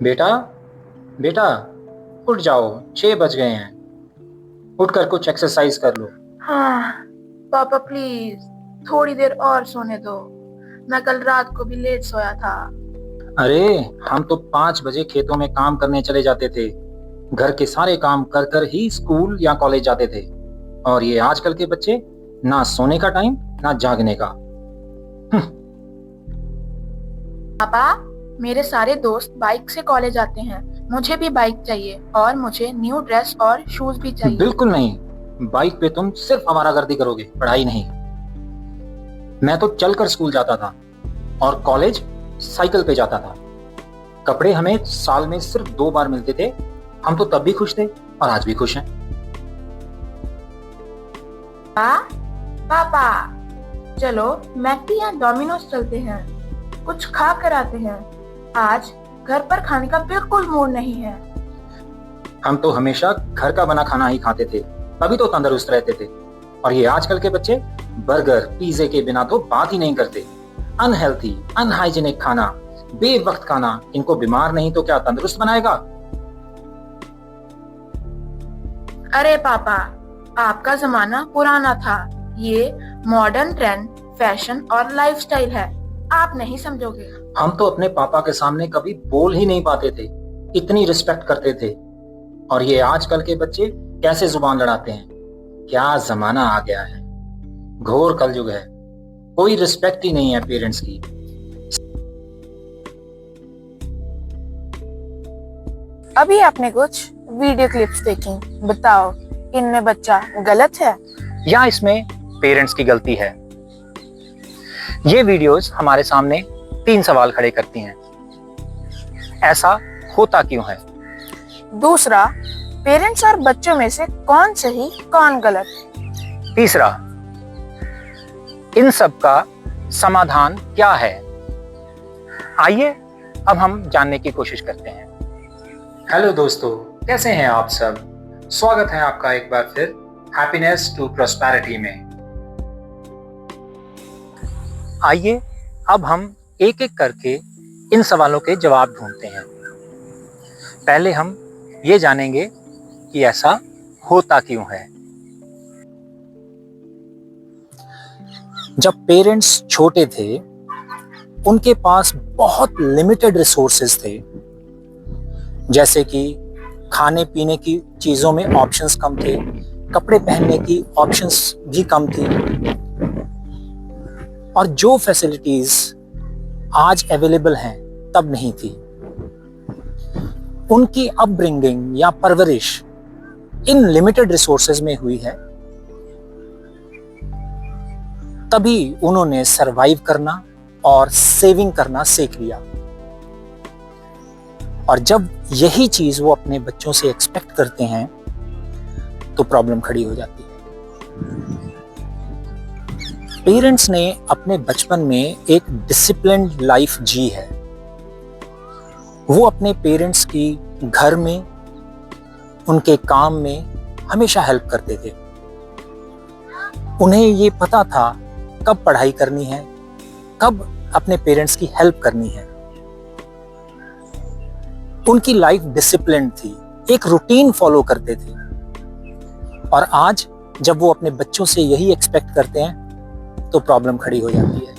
बेटा, बेटा, उठ जाओ। 6 बज गए हैं। उठकर कुछ एक्सरसाइज कर लो। हाँ पापा प्लीज थोड़ी देर और सोने दो। मैं कल रात को भी लेट सोया था। अरे, हम तो 5 बजे खेतों में काम करने चले जाते थे। घर के सारे काम कर कर ही स्कूल या कॉलेज जाते थे। और ये आजकल के बच्चे, ना सोने का टाइम ना जागने का। पापा मेरे सारे दोस्त बाइक से कॉलेज आते हैं। मुझे भी बाइक चाहिए और मुझे न्यू ड्रेस और शूज भी चाहिए। बिल्कुल नहीं। बाइक पे तुम सिर्फ आवारागर्दी करोगे, पढ़ाई नहीं। मैं तो चलकर स्कूल जाता था और कॉलेज साइकिल पे जाता था। कपड़े हमें साल में सिर्फ 2 बार मिलते थे। हम तो तब भी खुश थे और आज भी खुश हैं। पापा चलो मैकडी या डोमिनोज चलते हैं, कुछ खा कर आते हैं। आज घर पर खाने का बिल्कुल मूड नहीं है। हम तो हमेशा घर का बना खाना ही खाते थे, तभी तो तंदुरुस्त रहते थे। और ये आजकल के बच्चे बर्गर पिज्जे के बिना तो बात ही नहीं करते। अनहेल्थी अनहाइजीनिक खाना, बेवक्त खाना, इनको बीमार नहीं तो क्या तंदुरुस्त बनाएगा। अरे पापा आपका जमाना पुराना था। ये मॉडर्न ट्रेंड, फैशन और लाइफस्टाइल है। आप नहीं समझोगे। हम तो अपने पापा के सामने कभी बोल ही नहीं पाते थे, इतनी रिस्पेक्ट करते थे। और ये आजकल के बच्चे कैसे जुबान लड़ाते हैं। क्या जमाना आ गया है, घोर कलयुग है। कोई रिस्पेक्ट ही नहीं है पेरेंट्स की। अभी आपने कुछ वीडियो क्लिप्स देखी, बताओ इनमें बच्चा गलत है या इसमें पेरेंट्स की गलती है। ये वीडियोस हमारे सामने 3 सवाल खड़े करती हैं। ऐसा होता क्यों है? दूसरा, पेरेंट्स और बच्चों में से कौन सही कौन गलत। तीसरा, इन सब का समाधान क्या है। आइए अब हम जानने की कोशिश करते हैं। हेलो दोस्तों, कैसे हैं आप सब? स्वागत है आपका एक बार फिर हैप्पीनेस टू प्रॉस्पेरिटी में। आइए अब हम एक एक करके इन सवालों के जवाब ढूंढते हैं। पहले हम ये जानेंगे कि ऐसा होता क्यों है। जब पेरेंट्स छोटे थे, उनके पास बहुत लिमिटेड रिसोर्सेज थे। जैसे कि खाने पीने की चीज़ों में ऑप्शंस कम थे, कपड़े पहनने की ऑप्शंस भी कम थी। और जो फैसिलिटीज़ आज अवेलेबल हैं तब नहीं थी। उनकी अपब्रिंगिंग या परवरिश इन लिमिटेड रिसोर्सेज में हुई है, तभी उन्होंने सरवाइव करना और सेविंग करना सीख लिया। और जब यही चीज वो अपने बच्चों से एक्सपेक्ट करते हैं तो प्रॉब्लम खड़ी हो जाती है। पेरेंट्स ने अपने बचपन में एक डिसिप्लिन्ड लाइफ जी है। वो अपने पेरेंट्स की घर में, उनके काम में हमेशा हेल्प करते थे। उन्हें ये पता था कब पढ़ाई करनी है, कब अपने पेरेंट्स की हेल्प करनी है। उनकी लाइफ डिसिप्लिन थी, एक रूटीन फॉलो करते थे। और आज जब वो अपने बच्चों से यही एक्सपेक्ट करते हैं तो प्रॉब्लम खड़ी हो जाती है।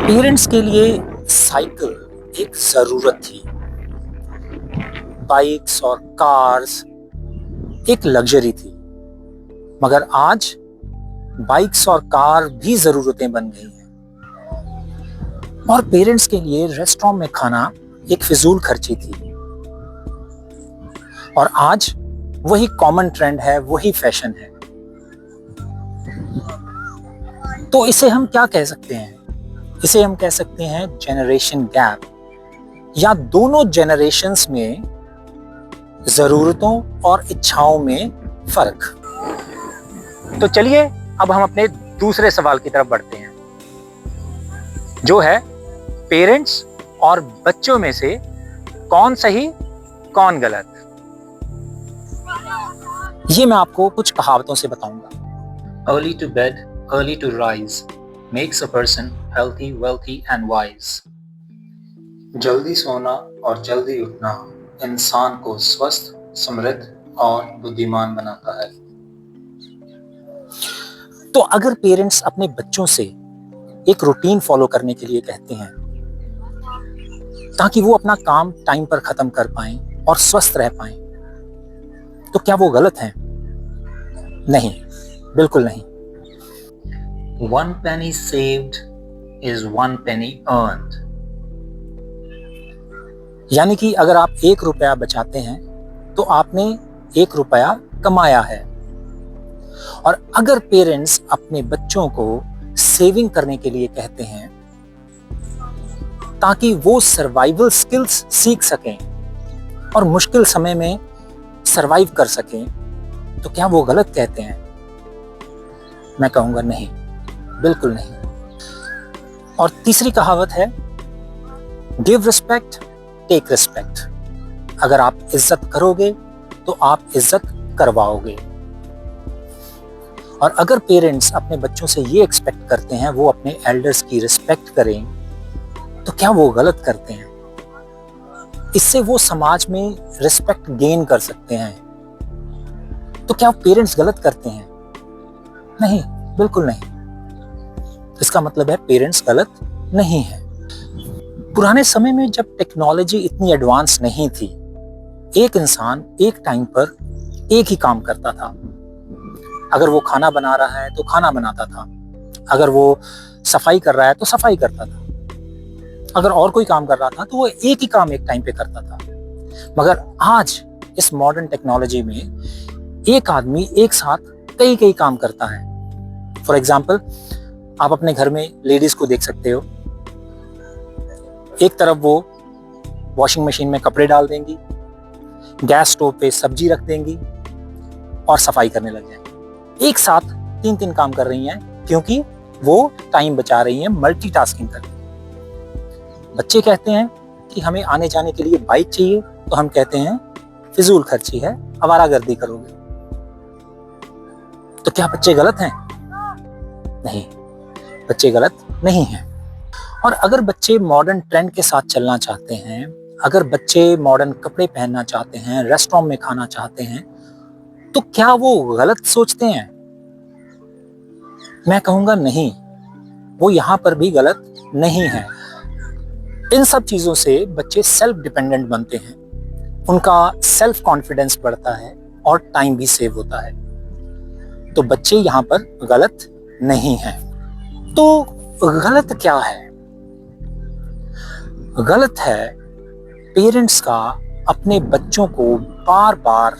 पेरेंट्स के लिए साइकिल एक जरूरत थी, बाइक्स और कार्स एक लग्जरी थी। मगर आज बाइक्स और कार भी जरूरतें बन गई हैं। और पेरेंट्स के लिए रेस्टोरेंट में खाना एक फिजूल खर्ची थी। और आज वही कॉमन ट्रेंड है, वही फैशन है। तो इसे हम क्या कह सकते हैं? इसे हम कह सकते हैं जनरेशन गैप, या दोनों जनरेशन्स में जरूरतों और इच्छाओं में फर्क। तो चलिए अब हम अपने दूसरे सवाल की तरफ बढ़ते हैं, जो है पेरेंट्स और बच्चों में से कौन सही कौन गलत। ये मैं आपको कुछ कहावतों से बताऊंगा। Early to bed, early to rise makes a person healthy, wealthy and wise. जल्दी सोना और जल्दी उठना इंसान को स्वस्थ, समृद्ध और बुद्धिमान बनाता है। तो अगर पेरेंट्स अपने बच्चों से एक रूटीन फॉलो करने के लिए कहते हैं ताकि वो अपना काम टाइम पर खत्म कर पाएं और स्वस्थ रह पाएं, तो क्या वो गलत है? नहीं, बिल्कुल नहीं। One penny saved is one penny earned. यानी कि अगर आप 1 रुपया बचाते हैं तो आपने 1 रुपया कमाया है। और अगर पेरेंट्स अपने बच्चों को सेविंग करने के लिए कहते हैं ताकि वो सर्वाइवल स्किल्स सीख सकें और मुश्किल समय में सरवाइव कर सकें, तो क्या वो गलत कहते हैं? मैं कहूंगा नहीं, बिल्कुल नहीं। और तीसरी कहावत है, गिव रिस्पेक्ट, टेक रिस्पेक्ट। अगर आप इज्जत करोगे तो आप इज्जत करवाओगे। और अगर पेरेंट्स अपने बच्चों से ये एक्सपेक्ट करते हैं वो अपने एल्डर्स की रिस्पेक्ट करें, तो क्या वो गलत करते हैं? इससे वो समाज में रिस्पेक्ट गेन कर सकते हैं। तो क्या पेरेंट्स गलत करते हैं? नहीं, बिल्कुल नहीं। इसका मतलब है पेरेंट्स गलत नहीं है। पुराने समय में जब टेक्नोलॉजी इतनी एडवांस नहीं थी, एक इंसान एक टाइम पर एक ही काम करता था। अगर वो खाना बना रहा है तो खाना बनाता था, अगर वो सफाई कर रहा है तो सफाई करता था, अगर और कोई काम कर रहा था तो वो एक ही काम एक टाइम पे करता था। मगर आज इस मॉडर्न टेक्नोलॉजी में एक आदमी एक साथ कई कई काम करता है। फॉर एग्जाम्पल, आप अपने घर में लेडीज को देख सकते हो, एक तरफ वो वॉशिंग मशीन में कपड़े डाल देंगी, गैस स्टोव पे सब्जी रख देंगी और सफाई करने लग जाएंगी। एक साथ 3 काम कर रही हैं क्योंकि वो टाइम बचा रही हैं मल्टीटास्किंग करके। बच्चे कहते हैं कि हमें आने जाने के लिए बाइक चाहिए, तो हम कहते हैं फिजूल खर्ची है, आवारागर्दी करोगे। तो क्या बच्चे गलत हैं? नहीं, बच्चे गलत नहीं हैं। और अगर बच्चे मॉडर्न ट्रेंड के साथ चलना चाहते हैं, अगर बच्चे मॉडर्न कपड़े पहनना चाहते हैं, रेस्टोरेंट में खाना चाहते हैं, तो क्या वो गलत सोचते हैं? मैं कहूंगा नहीं, वो यहां पर भी गलत नहीं है। इन सब चीजों से बच्चे सेल्फ डिपेंडेंट बनते हैं, उनका सेल्फ कॉन्फिडेंस बढ़ता है और टाइम भी सेव होता है। तो बच्चे यहां पर गलत नहीं हैं। तो गलत क्या है? गलत है पेरेंट्स का अपने बच्चों को बार बार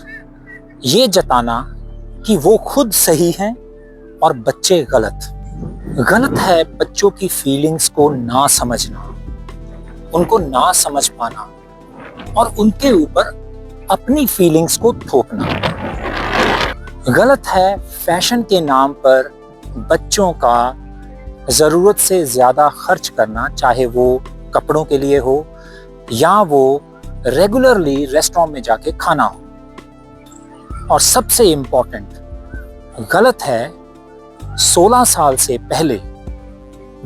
ये जताना कि वो खुद सही हैं और बच्चे गलत। गलत है बच्चों की फीलिंग्स को ना समझना, उनको ना समझ पाना और उनके ऊपर अपनी फीलिंग्स को थोपना। गलत है फैशन के नाम पर बच्चों का जरूरत से ज्यादा खर्च करना, चाहे वो कपड़ों के लिए हो या वो रेगुलरली रेस्टोरेंट में जाके खाना हो। और सबसे इंपॉर्टेंट, गलत है 16 साल से पहले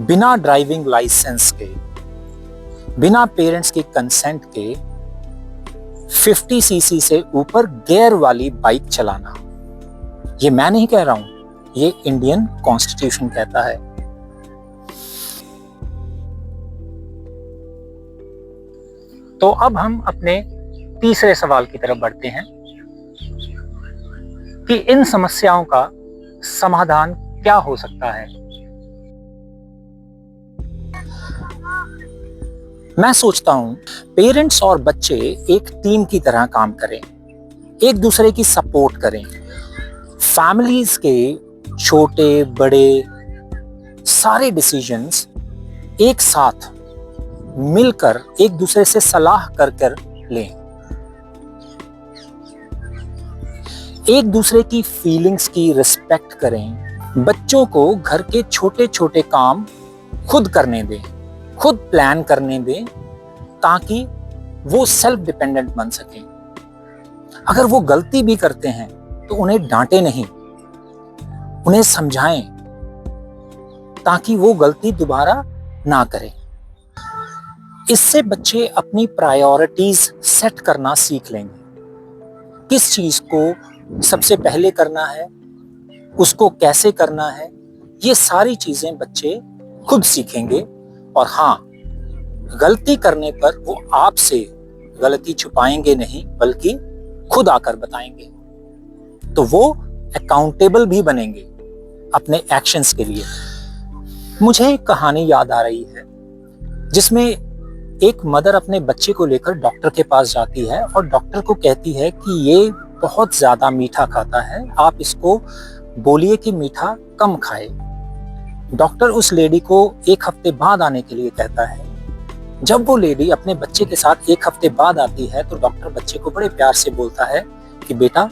बिना ड्राइविंग लाइसेंस के, बिना पेरेंट्स के कंसेंट के 50 सीसी से ऊपर गियर वाली बाइक चलाना। ये मैं नहीं कह रहा हूं, ये इंडियन कॉन्स्टिट्यूशन कहता है। तो अब हम अपने तीसरे सवाल की तरफ बढ़ते हैं कि इन समस्याओं का समाधान क्या हो सकता है। मैं सोचता हूं पेरेंट्स और बच्चे एक टीम की तरह काम करें, एक दूसरे की सपोर्ट करें। फैमिलीज के छोटे बड़े सारे डिसीजंस एक साथ मिलकर एक दूसरे से सलाह कर लें। एक दूसरे की फीलिंग्स की रिस्पेक्ट करें। बच्चों को घर के छोटे छोटे काम खुद करने दें, खुद प्लान करने दें, ताकि वो सेल्फ डिपेंडेंट बन सकें। अगर वो गलती भी करते हैं तो उन्हें डांटे नहीं, उन्हें समझाएं ताकि वो गलती दोबारा ना करें। इससे बच्चे अपनी प्रायोरिटीज सेट करना सीख लेंगे। किस चीज को सबसे पहले करना है, उसको कैसे करना है, ये सारी चीजें बच्चे खुद सीखेंगे। और हाँ, गलती करने पर वो आपसे गलती छुपाएंगे नहीं, बल्कि खुद आकर बताएंगे। तो वो अकाउंटेबल भी बनेंगे अपने एक्शंस के लिए। मुझे एक कहानी याद आ रही है जिसमें एक मदर अपने बच्चे को लेकर डॉक्टर के पास जाती है और डॉक्टर को कहती है कि ये बहुत ज्यादा मीठा खाता है, आप इसको बोलिए कि मीठा कम खाए। डॉक्टर उस लेडी को 1 हफ्ते बाद आने के लिए कहता है। जब वो लेडी अपने बच्चे के साथ 1 हफ्ते बाद आती है तो डॉक्टर बच्चे को बड़े प्यार से बोलता है कि बेटा,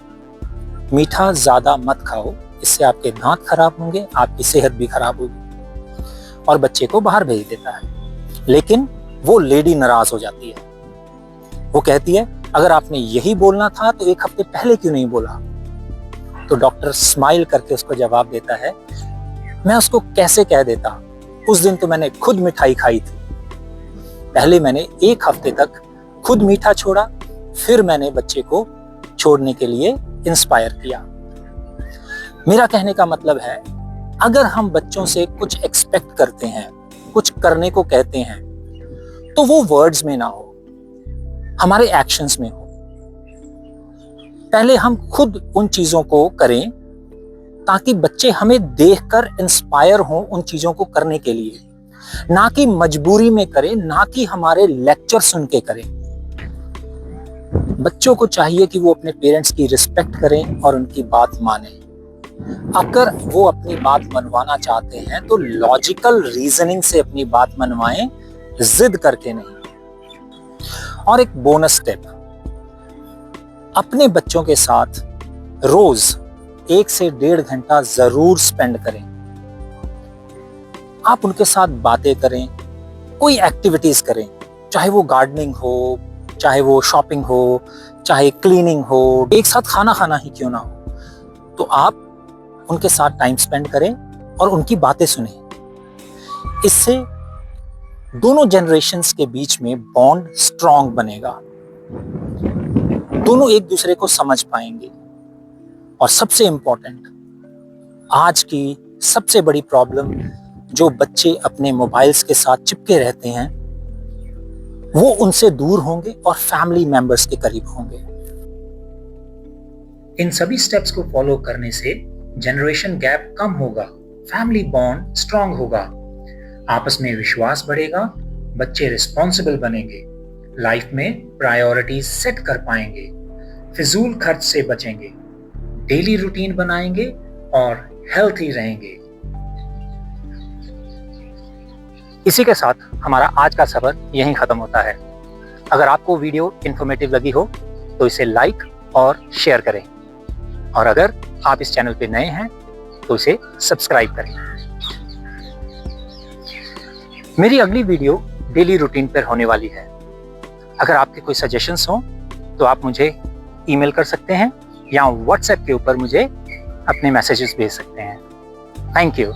मीठा ज्यादा मत खाओ, इससे आपके दांत खराब होंगे, आपकी सेहत भी खराब होगी, और बच्चे को बाहर भेज देता है। लेकिन वो लेडी नाराज हो जाती है। वो कहती है, अगर आपने यही बोलना था तो 1 हफ्ते पहले क्यों नहीं बोला? तो डॉक्टर स्माइल करके उसको जवाब देता है, मैं उसको कैसे कह देता, उस दिन तो मैंने खुद मिठाई खाई थी। पहले मैंने 1 हफ्ते तक खुद मीठा छोड़ा, फिर मैंने बच्चे को छोड़ने के लिए इंस्पायर किया। मेरा कहने का मतलब है, अगर हम बच्चों से कुछ एक्सपेक्ट करते हैं, कुछ करने को कहते हैं, तो वो वर्ड्स में ना हो, हमारे एक्शंस में हो। पहले हम खुद उन चीजों को करें ताकि बच्चे हमें देखकर इंस्पायर हों उन चीजों को करने के लिए, ना कि मजबूरी में करें, ना कि हमारे लेक्चर सुन के करें। बच्चों को चाहिए कि वो अपने पेरेंट्स की रिस्पेक्ट करें और उनकी बात मानें। अगर वो अपनी बात मनवाना चाहते हैं तो लॉजिकल रीजनिंग से अपनी बात मनवाएं, जिद करके नहीं। और एक बोनस टिप, अपने बच्चों के साथ रोज 1 से 1.5 घंटा जरूर स्पेंड करें। आप उनके साथ बातें करें, कोई एक्टिविटीज करें, चाहे वो गार्डनिंग हो, चाहे वो शॉपिंग हो, चाहे क्लीनिंग हो, एक साथ खाना खाना ही क्यों ना हो, तो आप उनके साथ टाइम स्पेंड करें और उनकी बातें सुनें। इससे दोनों जनरेशन्स के बीच में बॉन्ड स्ट्रॉन्ग बनेगा, दोनों एक दूसरे को समझ पाएंगे। और सबसे इंपॉर्टेंट, आज की सबसे बड़ी प्रॉब्लम जो बच्चे अपने मोबाइल्स के साथ चिपके रहते हैं, वो उनसे दूर होंगे और फैमिली मेंबर्स के करीब होंगे। इन सभी स्टेप्स को फॉलो करने से जनरेशन गैप कम होगा, फैमिली बॉन्ड स्ट्रांग होगा, आपस में विश्वास बढ़ेगा, बच्चे रिस्पॉन्सिबल बनेंगे, लाइफ में प्रायोरिटीज सेट कर पाएंगे, फिजूल खर्च से बचेंगे, डेली रूटीन बनाएंगे और हेल्थी रहेंगे। इसी के साथ हमारा आज का सफर यहीं खत्म होता है। अगर आपको वीडियो इन्फॉर्मेटिव लगी हो तो इसे लाइक और शेयर करें, और अगर आप इस चैनल पे नए हैं तो इसे सब्सक्राइब करें। मेरी अगली वीडियो डेली रूटीन पर होने वाली है। अगर आपके कोई सजेशंस हो तो आप मुझे ईमेल कर सकते हैं या व्हाट्सएप के ऊपर मुझे अपने मैसेजेस भेज सकते हैं। Thank you.